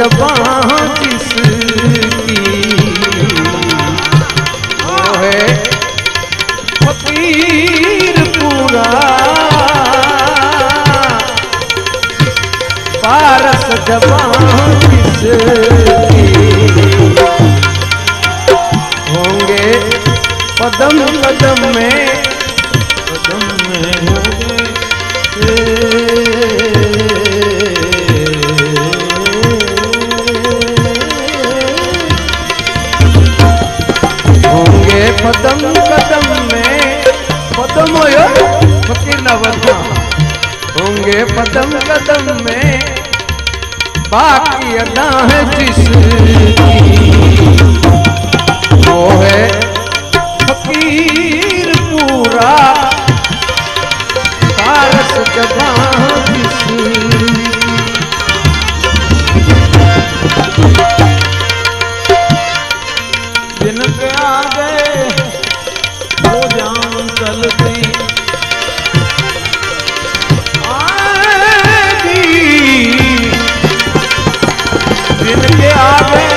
जबां जिसकी वो है फकीर पूरा पारस जबां जिसकी होंगे पदम कदम में कदम कदम में कदम फकीर नवता होंगे पदम कदम में बाकी अदा है जिसकी वो है फकीर पूरा पारस जबां जिसकी जिनके आगे वो जान चलती आएगी, जिनके आगे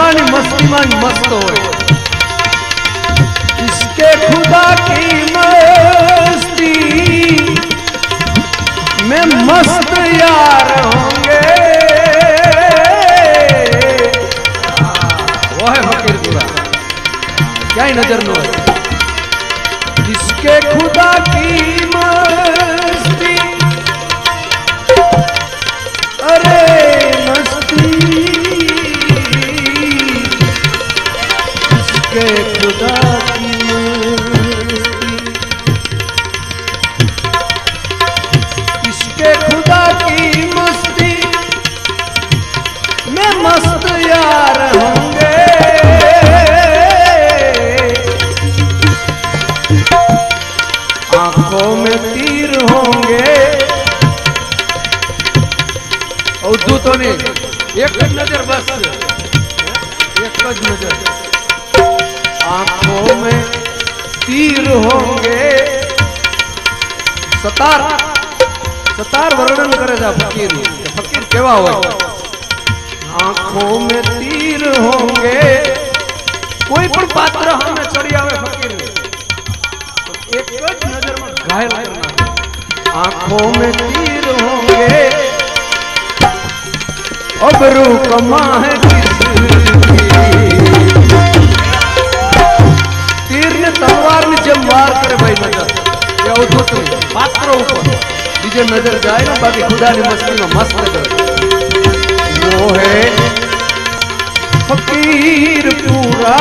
खुदा ने मस्ती में मस्त हो, इसके खुदा की मस्ती में मस्त यार होंगे। वो है फकीर पूरा, क्या ही नजर लो। इसके खुदा की मस्ती, अरे मस्ती, इसके खुदा की मस्ती, इसके खुदा की मस्ती में मस्त यार होंगे। आंखों में तीर होंगे, और दूतों ने एक नजर, बस एक नजर, आंखों में तीर होंगे। सतार सतार वर्णन करे जा फकीर, फकीर केवा हो। आंखों में तीर होंगे, कोई पण पात्र हमें चढ़ी आवे फकीर तो एक नजर में घायल करना। आंखों में तीर होंगे, अबरू कमा है किसकी, तीर ने तलवार ने जब वार करे भाई नजर, या उधर पात्रों ऊपर बीजे नजर जाए ना, बाकी खुदा ने मस्ती में मस्त कर। वो है फकीर पूरा,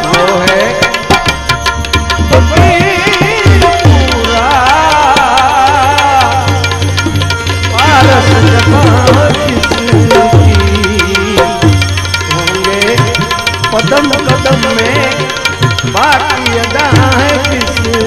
वो है फकीर पूरा, पारस जहाँ किसकी होंगे कदम कदम में, बाकी अदा है किसकी।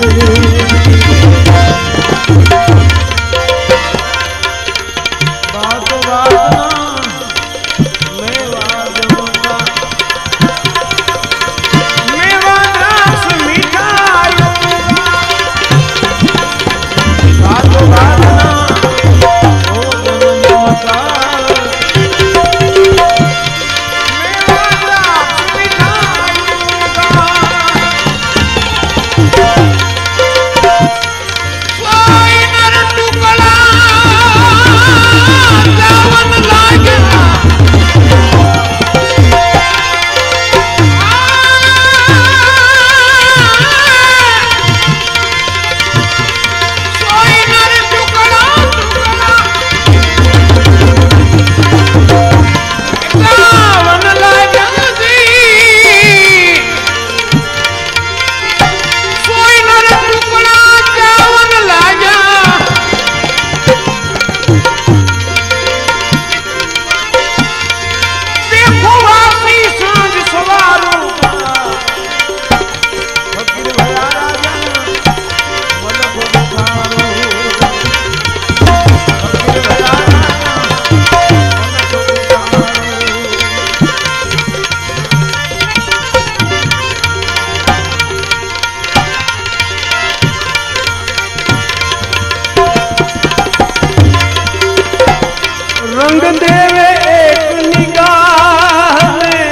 रंग देवे एक निगाह में,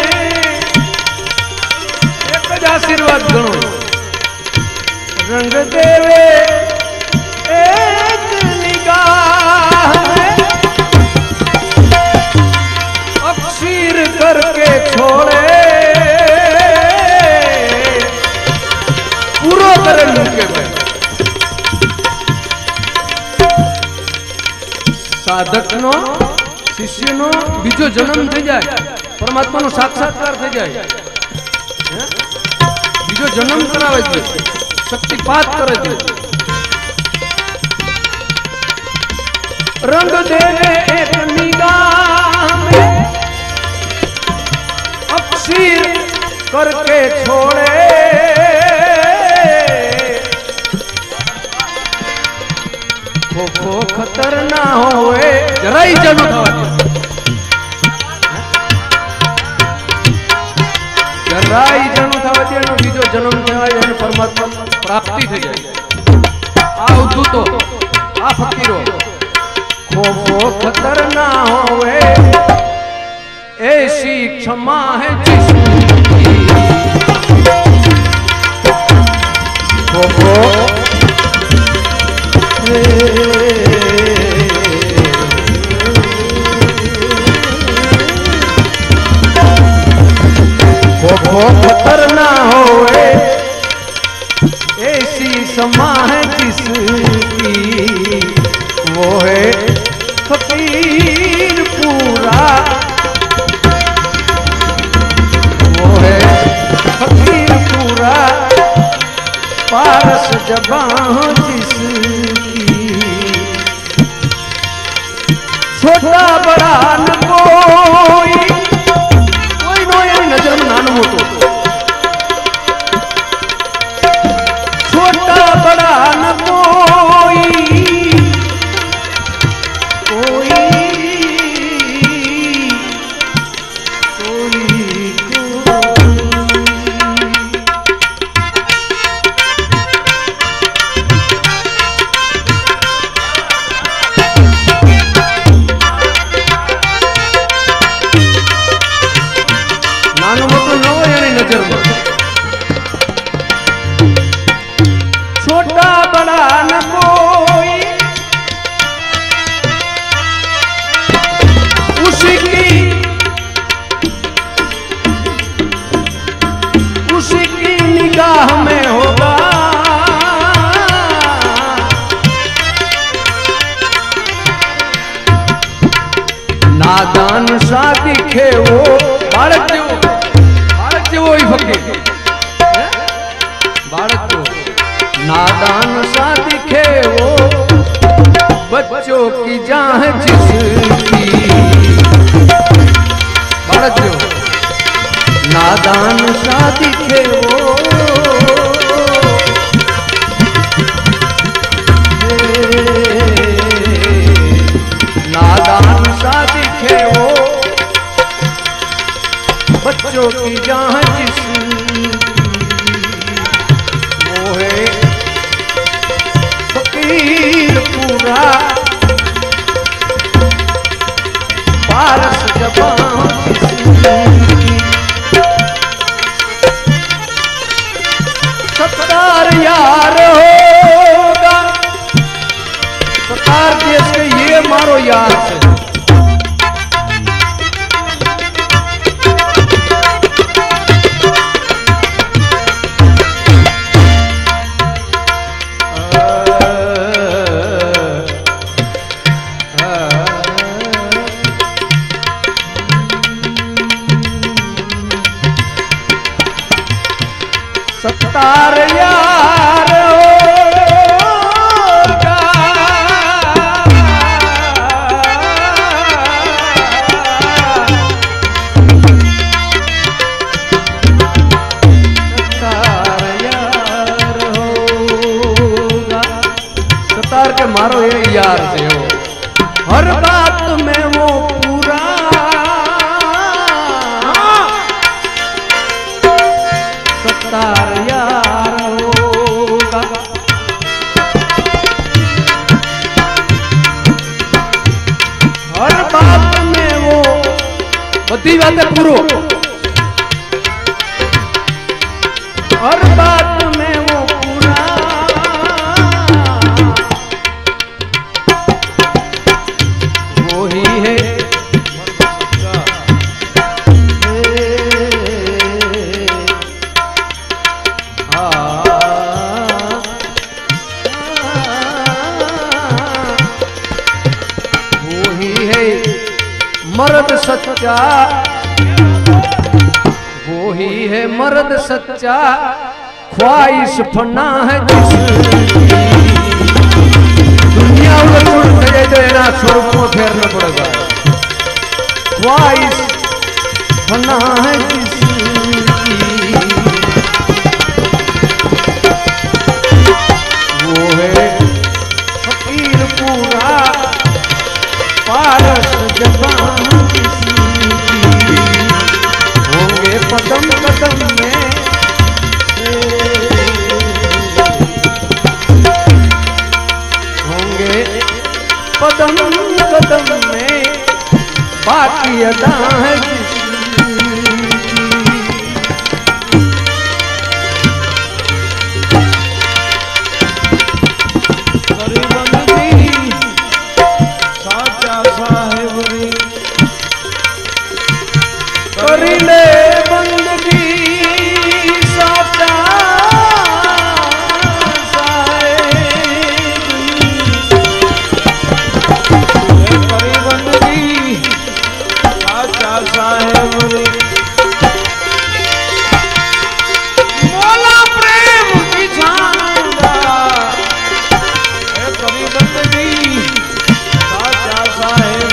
एक आशीर्वाद गणो। रंग देवे एक निगाह में, अक्षीर करके छोड़े, पूरो करे मुके में। साधक नो शिष्य नो बीजो जन्म थी जाए, परमात्मा नो साक्षात्कार थी जाए, बीजो जन्म करावे छे, शक्तिपात करे छे। रंग देवे एक निगाह में, अक्षीर करके छोड़े, खो खतर ना होवे, जराई जन्म थवा दे, जराई जन्म थवा दे, नो बीजो जन्म थवाय अने परमात्मा प्राप्ति थई जाय। आ उद्धूतो, आ फकीरो वो खतर ना होवे ऐसी क्षमा है जिसकी वो खतर ना होवे ऐसी क्षमा है जिसकी वो है फकीर पूरा वो है फकीर पूरा पारस जबां जिसकी छोटा बड़ा न कोई नो एनी नजर में नानो मोटो छोटा बड़ा न कोई छोटा बड़ा न कोई उसी की निगाह में होगा नादान सा दिखे वो बालक जेवो ही फकीर बालक नादान सा दिखे वो बच्चों की जान जिसकी बालक जो नादान सा दिखे वो नादान सा दिखे वो बच्चों की जान जिसकी वो है फकीर पूरा पारस जबां सत्तार यार होगा सत्तार देश के ये मारो यार से सत्तार यार होगा सत्तार यार होगा सत्तार के मारो ये यार से हो हर बात में वो पूरा सत्तार यार होगा हर बात में वो बड़ी बातें पूरो हर बात में वो पूरा वो ही है मर्द सच्चा वो ही है मर्द सच्चा ख्वाहिश फना है दुनिया उलट तो एना स्वरूप में फेरना पड़ेगा ख्वाहिश फना है वो है फकीर पूरा पारस जबां होंगे कदम कदम में होंगे कदम कदम में बाकी अदा है करिले बंदगी साचा साहेब मोला प्रेम की जानदा करी बंदगी साचा साहेब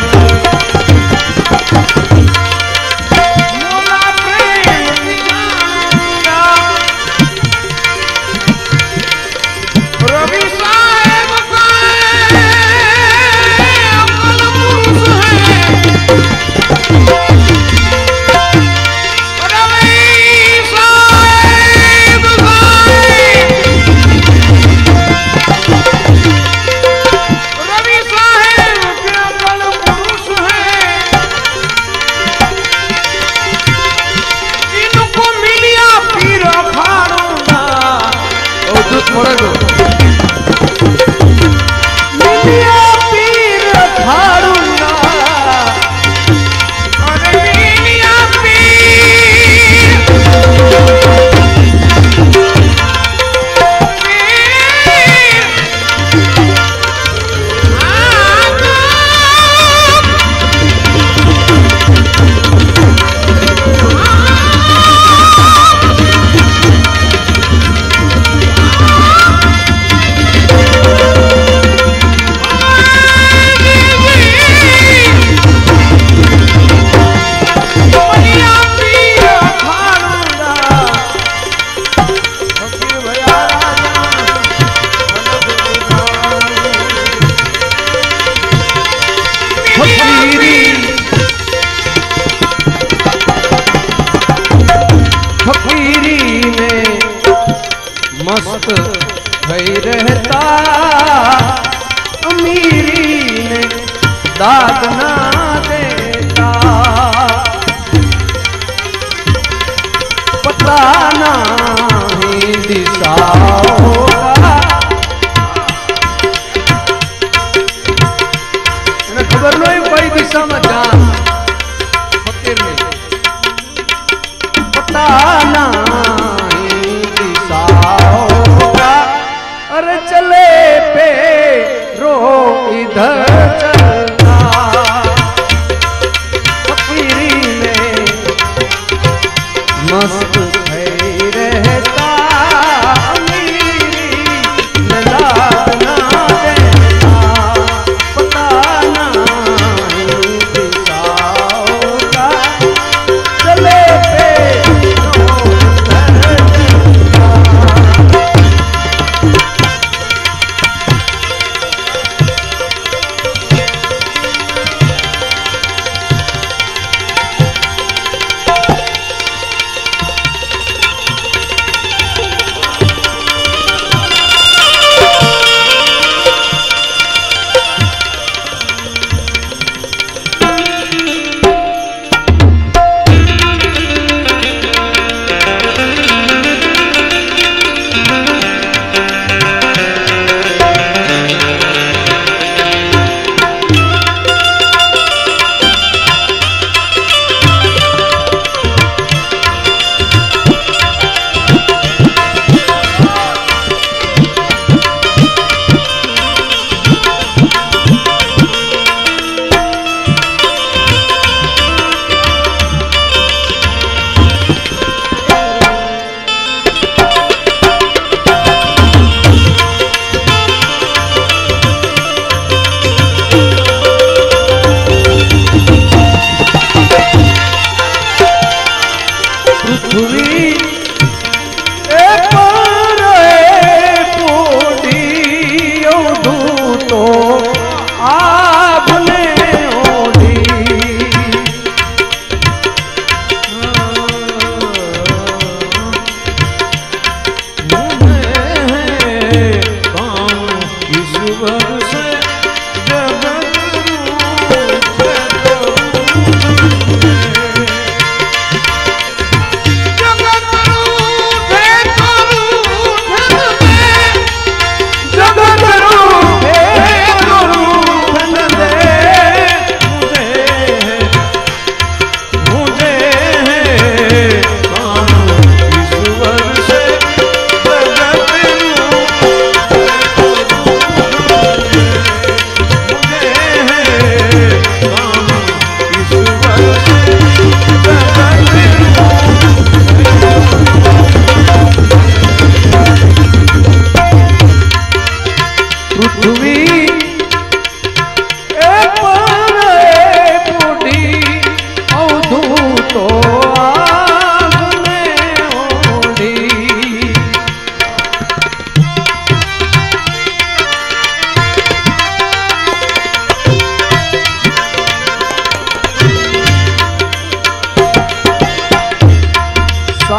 मस्त भई रहता अमीरी ने दाद ना देता पता नहीं दिशा होगा खबर नहीं कोई दिशा में जान फकीर ने पता नहीं दिशा अरे चले पे रो इधर चलना फकीरी में मस्त भई रहता अमीरी न दाद ना देता पता नहीं दिशा होगा चले पे रो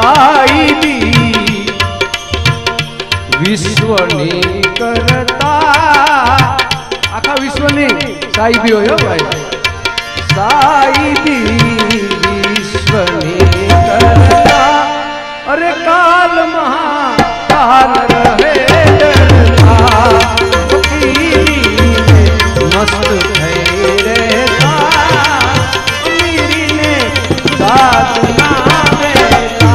साईबी विश्वनी करता आखा विश्वनी साईबी हो भाई साईबी विश्वनी करता अरे काल महाकाल रहे डरता मस्त भई रहता मेरी ने बात ना देता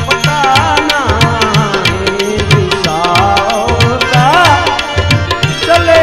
पता ना दिशाओं चले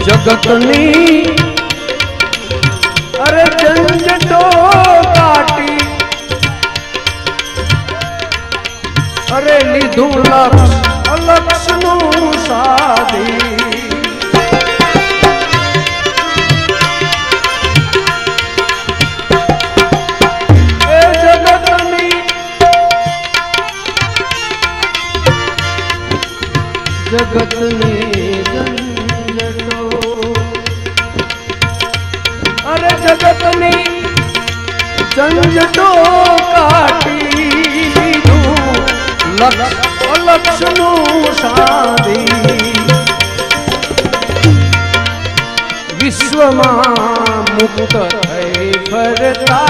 जगतनी अरे झंझटो काटी अरे लीधु लक्ष अलक्ष नु साधी ए जगतनी जगतनी अरे जगतनी झंझटो काटी लीधु लक्ष अलक्ष नु साधी विश्व मुक्त थई फरता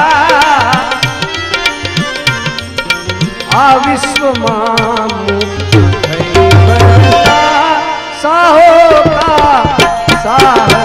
आ विश्व मुक्त थई फरता साहो का साह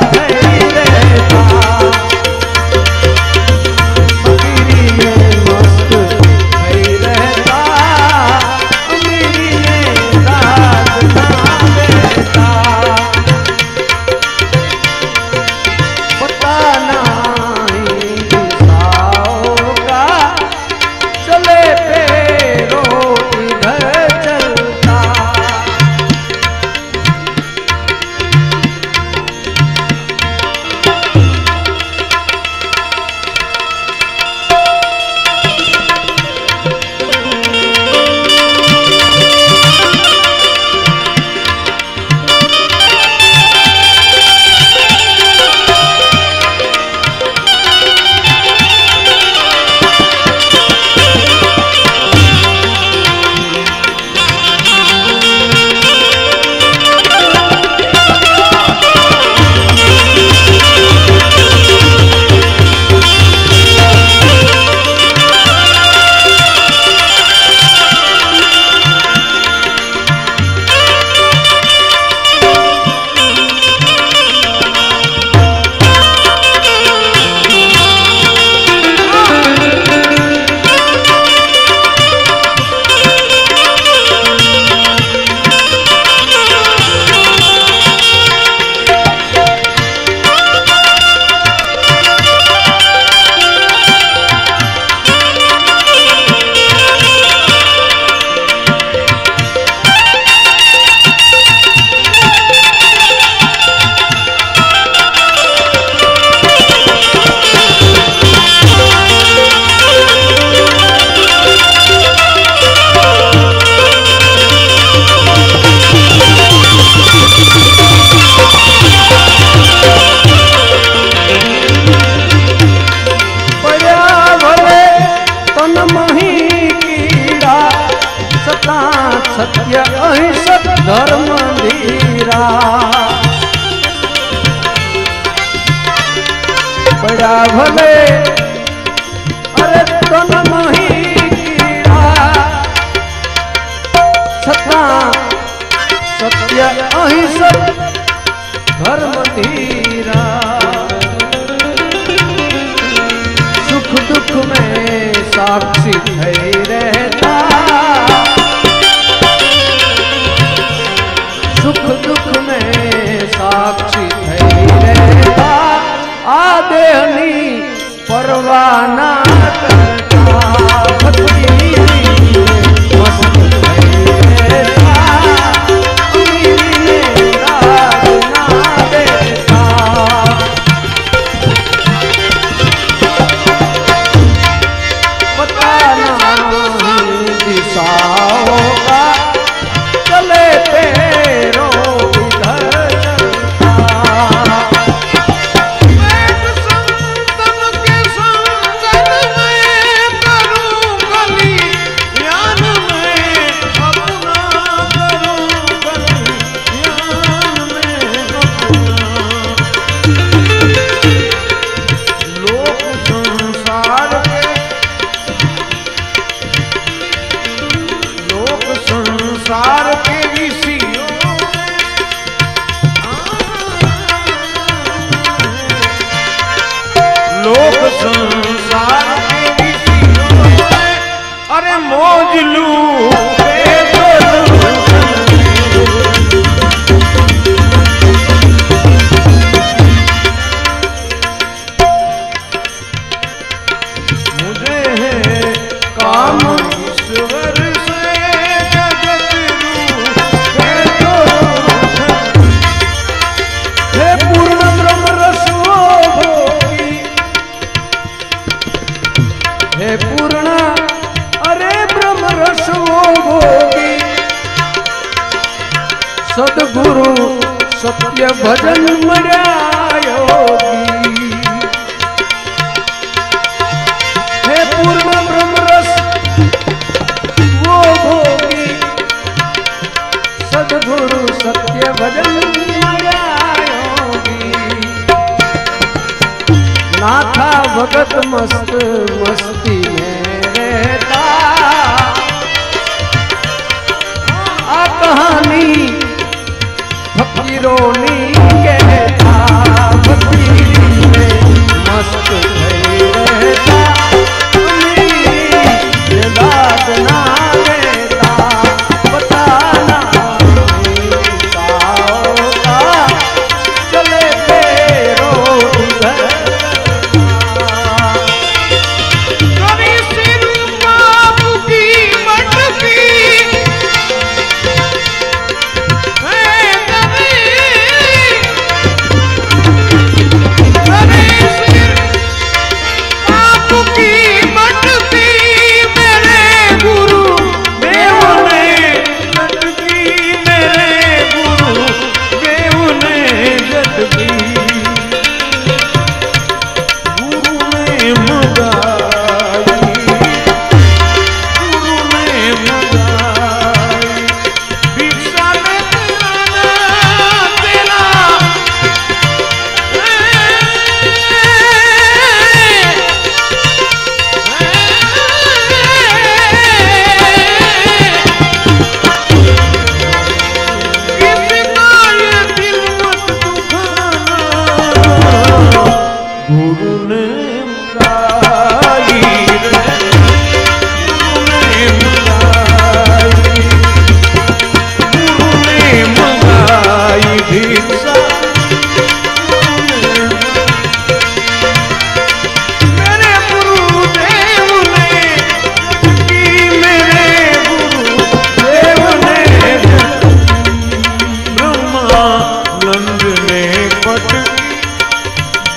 सत्य अहिंसक धर्म धीरा बड़ा भले अरे तन मही कीड़ा सत्ता सत्य अहिंसक धर्म धीरा सुख दुख में साक्षी संसार के अरे मौज लूटे मुझे है काम ईश्वर से जगत रूठे तो हे पूर्ण ब्रह्म रसो भोगी, हे पूर्ण अरे ब्रह्म रसो भोगी, सदगुरु सत्य भजन मर्या योगी। हे पूर्ण ब्रह्म रस वो भोगी, सदगुरु सत्य भजन मर्या योगी। नाथा भगत मस्त मस्ती में रहता, आ कहानी फकीरोनी कहता, फकीरी में मस्त भई रहता, अमीरी दाद ना देता, बताना का चले फेरो उधर। कभी सिर बाबू की मटकी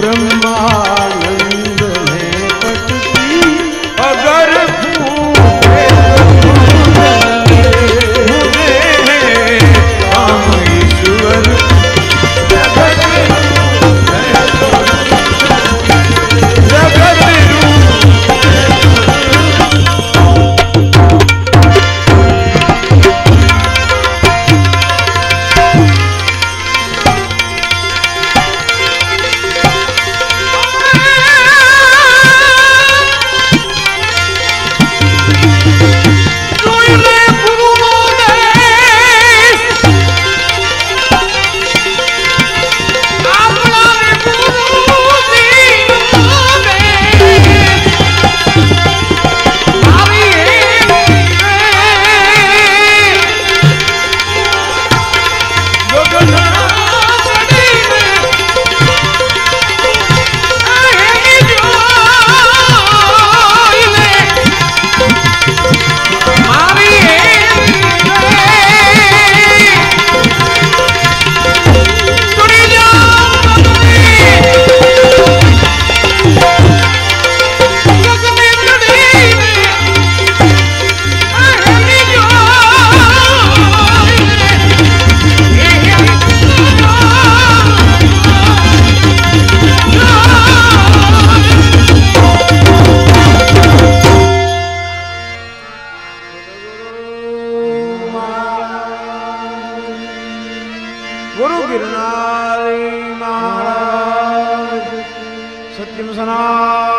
ब्रह्मानंद में पटती, अगर काम ईश्वर जगत गुरु गिरनारी महाराज सत्यम सना।